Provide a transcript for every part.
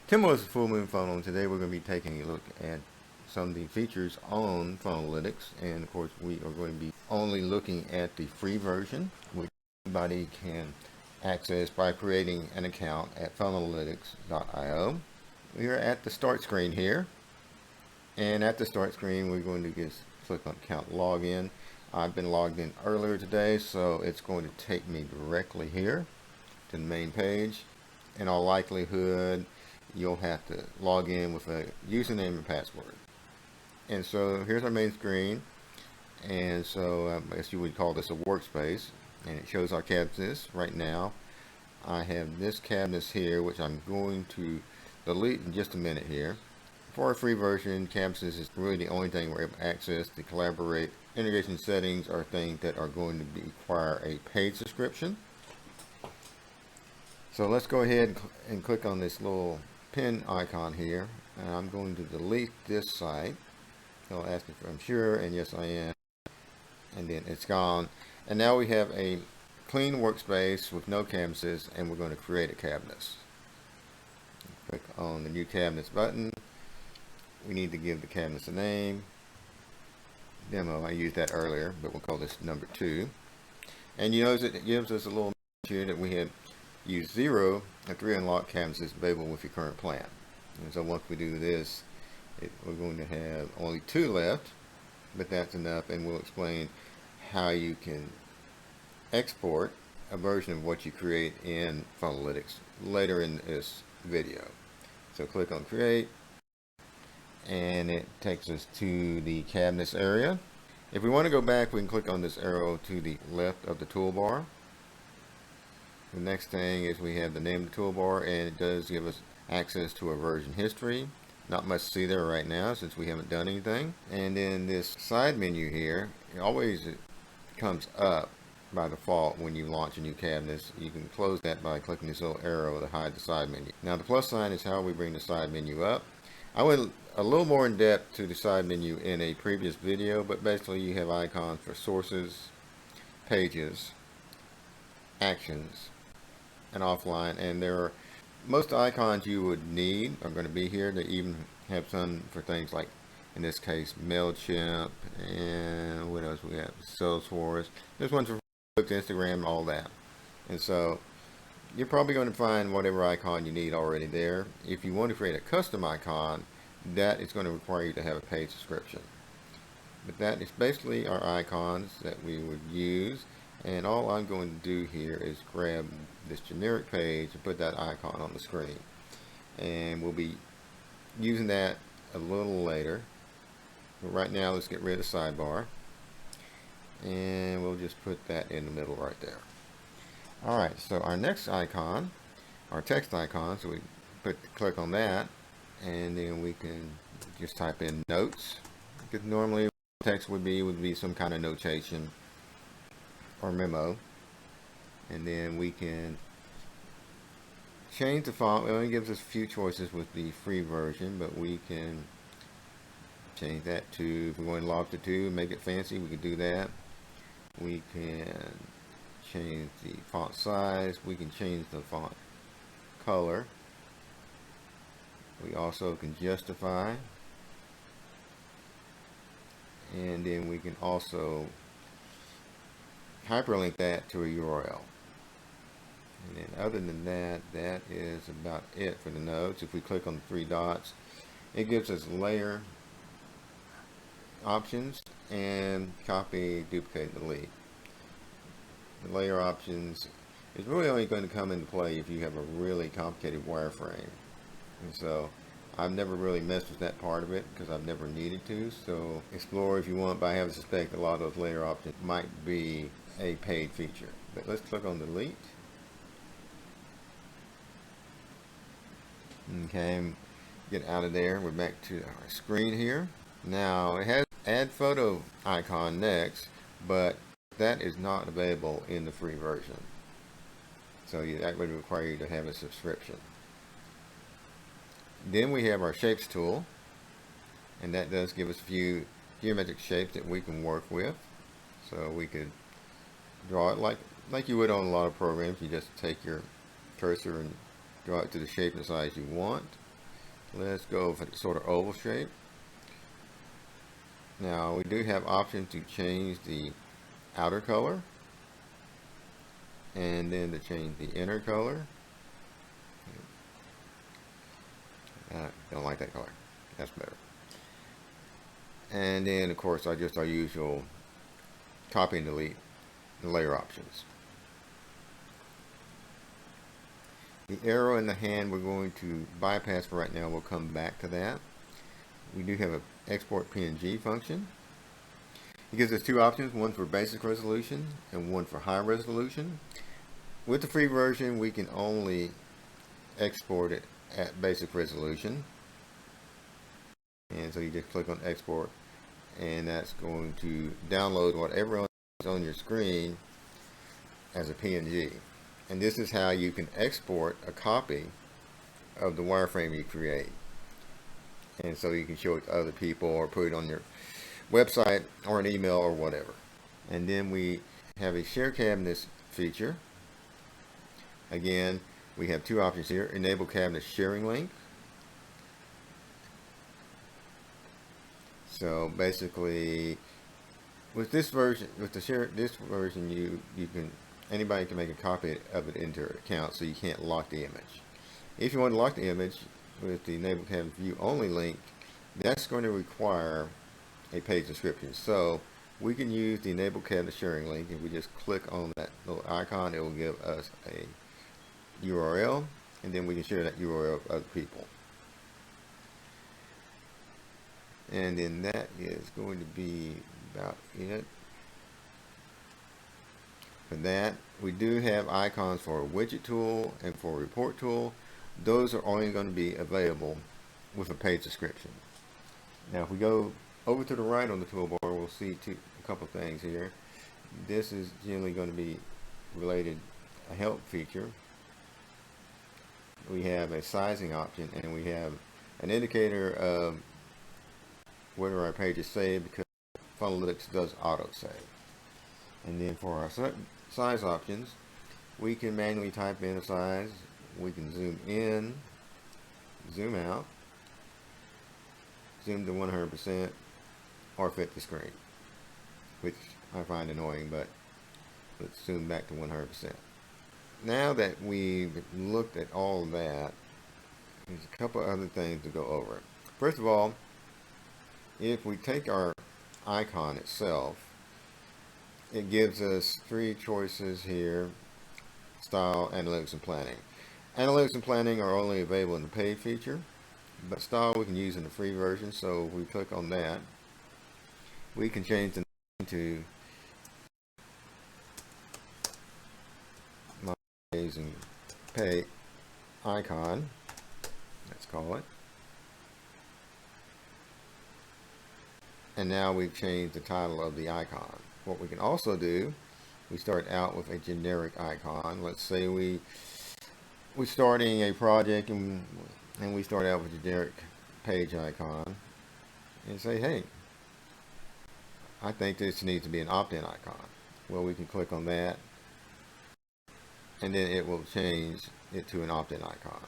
Tim Willis with Full Moon Funnel, and today we're going to be taking a look at some of the features on Funnelytics. And of course, we are going to be only looking at the free version, which anybody can access by creating an account at Funnelytics.io. We are at the start screen here, and at the start screen, we're going to just click on Account Login. I've been logged in earlier today, so it's going to take me directly here to the main page. In all likelihood, you'll have to log in with a username and password. And so here's our main screen, and so I guess you would call this a workspace, and it shows our cabinets. Right now I have this cabinet here, which I'm going to delete in just a minute here. For our free version, cabinets is really the only thing we're able to access. To collaborate, integration settings are things that are going to require a paid subscription. So let's go ahead and click on this little pin icon here, and I'm going to delete this site. It'll ask me if I'm sure, and yes I am, and then it's gone. And now we have a clean workspace with no canvases, and we're going to create a cabinet. Click on the new cabinets button. We need to give the cabinets a name. Demo, I used that earlier, but we'll call this number 2. And you notice it gives us a little here that we had use 0 and 3 unlocked canvases available with your current plan. And so once we do this, we're going to have only 2 left, but that's enough, and we'll explain how you can export a version of what you create in Funnelytics later in this video. So click on Create, and it takes us to the cabinets area. If we want to go back, we can click on this arrow to the left of the toolbar. The next thing is we have the name of the toolbar, and it does give us access to a version history. Not much to see there right now since we haven't done anything. And then this side menu here, it always comes up by default when you launch a new cabinet. You can close that by clicking this little arrow to hide the side menu. Now the plus sign is how we bring the side menu up. I went a little more in depth to the side menu in a previous video, but basically you have icons for sources, pages, actions, and offline, and there are most icons you would need are going to be here. They even have some for things like, in this case, MailChimp, and what else we have? Salesforce. There's ones for Facebook, Instagram, all that. And so you're probably going to find whatever icon you need already there. If you want to create a custom icon, that is going to require you to have a paid subscription. But that is basically our icons that we would use. And all I'm going to do here is grab this generic page and put that icon on the screen. And we'll be using that a little later. But right now, let's get rid of the sidebar. And we'll just put that in the middle right there. Alright, so our next icon, our text icon, so we click on that. And then we can just type in notes. Because normally text would be some kind of notation or memo, and then we can change the font. It only gives us a few choices with the free version, but we can change that to, if we want to lock it to make it fancy, we can do that. We can change the font size. We can change the font color. We also can justify, and then we can also hyperlink that to a URL. And then other than that, that is about it for the notes. If we click on the 3 dots, it gives us layer options and copy, duplicate, delete. The layer options is really only going to come into play if you have a really complicated wireframe. And so I've never really messed with that part of it because I've never needed to. So explore if you want, but I have a suspect a lot of those layer options might be a paid feature. But let's click on delete. Okay, get out of there. We're back to our screen here. Now it has add photo icon next, but that is not available in the free version. So that would require you to have a subscription. Then we have our shapes tool, and that does give us a few geometric shapes that we can work with. So we could draw it like you would on a lot of programs. You just take your cursor and draw it to the shape and size you want. Let's go for the sort of oval shape. Now we do have options to change the outer color and then to change the inner color. Don't like that color. That's better. And then of course our usual copy and delete the layer options. The arrow in the hand we're going to bypass for right now. We'll come back to that. We do have an export PNG function. It gives us two options, one for basic resolution and one for high resolution. With the free version we can only export it at basic resolution, and so you just click on export and that's going to download whatever is on your screen as a PNG. And this is how you can export a copy of the wireframe you create, and so you can show it to other people or put it on your website or an email or whatever. And then we have a share cabinets feature. Again, we have two options here: enable cabinet sharing link. So basically, with this version, you can, anybody can make a copy of it into their account, so you can't lock the image. If you want to lock the image with the enable cabinet view only link, that's going to require a page description. So we can use the enable cabinet sharing link. If we just click on that little icon, it will give us a URL, and then we can share that URL with other people. And then that is going to be about it. For that, we do have icons for a widget tool and for a report tool. Those are only going to be available with a page description. Now if we go over to the right on the toolbar, we'll see a couple things here. This is generally going to be related, a help feature. We have a sizing option, and we have an indicator of whether our page is saved, because Funnelytics does auto save. And then for our size options, we can manually type in a size, we can zoom in, zoom out, zoom to 100%, or fit the screen, which I find annoying, but let's zoom back to 100%. Now that we've looked at all of that, there's a couple other things to go over. First of all, if we take our icon itself, it gives us three choices here: style, analytics, and planning. Analytics and planning are only available in the paid feature, but style we can use in the free version. So if we click on that, we can change the name to my amazing pay icon, let's call it. And now we've changed the title of the icon. What we can also do, we start out with a generic icon. Let's say we're starting a project and we start out with a generic page icon and say, hey, I think this needs to be an opt-in icon. Well, we can click on that and then it will change it to an opt-in icon.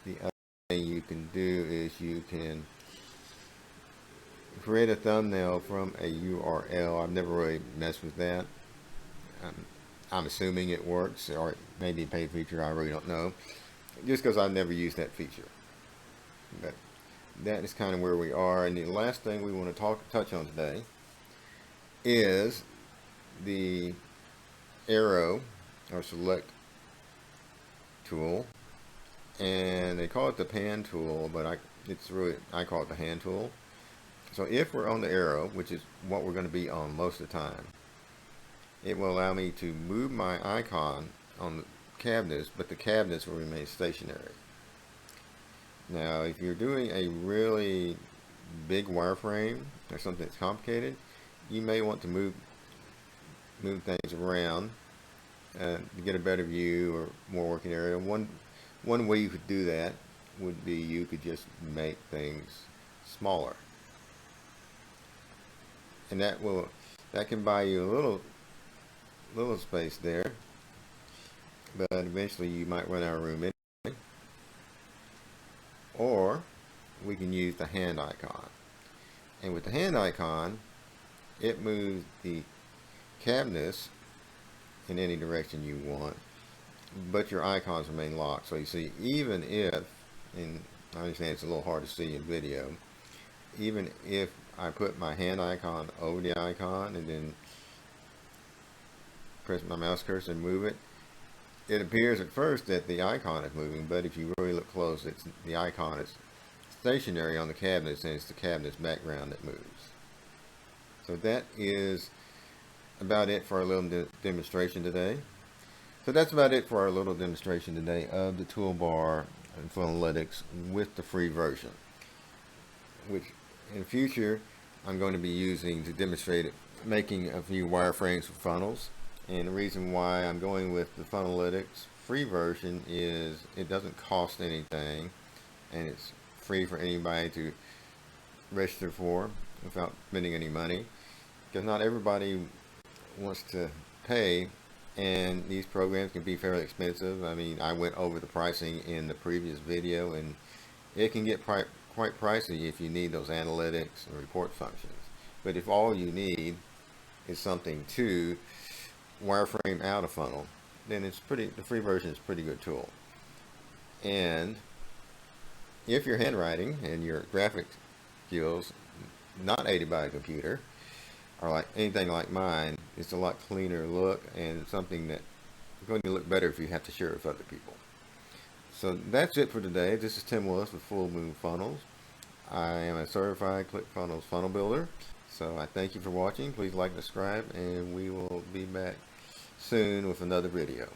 The other thing you can do is you can create a thumbnail from a URL. I've never really messed with that. I'm assuming it works, or maybe a paid feature, I really don't know, just because I've never used that feature. But that is kind of where we are. And the last thing we want to touch on today is the arrow or select tool, and they call it the pan tool, but I call it the hand tool. So if we're on the arrow, which is what we're going to be on most of the time, it will allow me to move my icon on the cabinets, but the cabinets will remain stationary. Now if you're doing a really big wireframe or something that's complicated, you may want to move things around to get a better view or more working area. One way you could do that would be you could just make things smaller, and that can buy you a little space there, but eventually you might run out of room anyway. or we can use the hand icon. And with the hand icon, it moves the cabinets in any direction you want, but your icons remain locked. So you see, even if, and I understand it's a little hard to see in video, even if I put my hand icon over the icon and then press my mouse cursor and move it, it appears at first that the icon is moving, but if you really look close, the icon is stationary on the cabinets, and it's the cabinet's background that moves. So that is about it for our little demonstration today. So that's about it for our little demonstration today of the Toolbar and Funnelytics with the free version, which in the future I'm going to be using to demonstrate it, making a few wireframes for funnels. And the reason why I'm going with the Funnelytics free version is it doesn't cost anything, and it's free for anybody to register for without spending any money, because not everybody wants to pay, and these programs can be fairly expensive. I mean, I went over the pricing in the previous video, and it can get quite pricey if you need those analytics and report functions. But if all you need is something to wireframe out a funnel, then the free version is a pretty good tool. And if your handwriting and your graphic skills not aided by a computer or like anything like mine, it's a lot cleaner look, and something that's going to look better if you have to share it with other people. So that's it for today. This is Tim Willis with Full Moon Funnels. I am a certified ClickFunnels funnel builder. So I thank you for watching. Please like and subscribe, and we will be back soon with another video.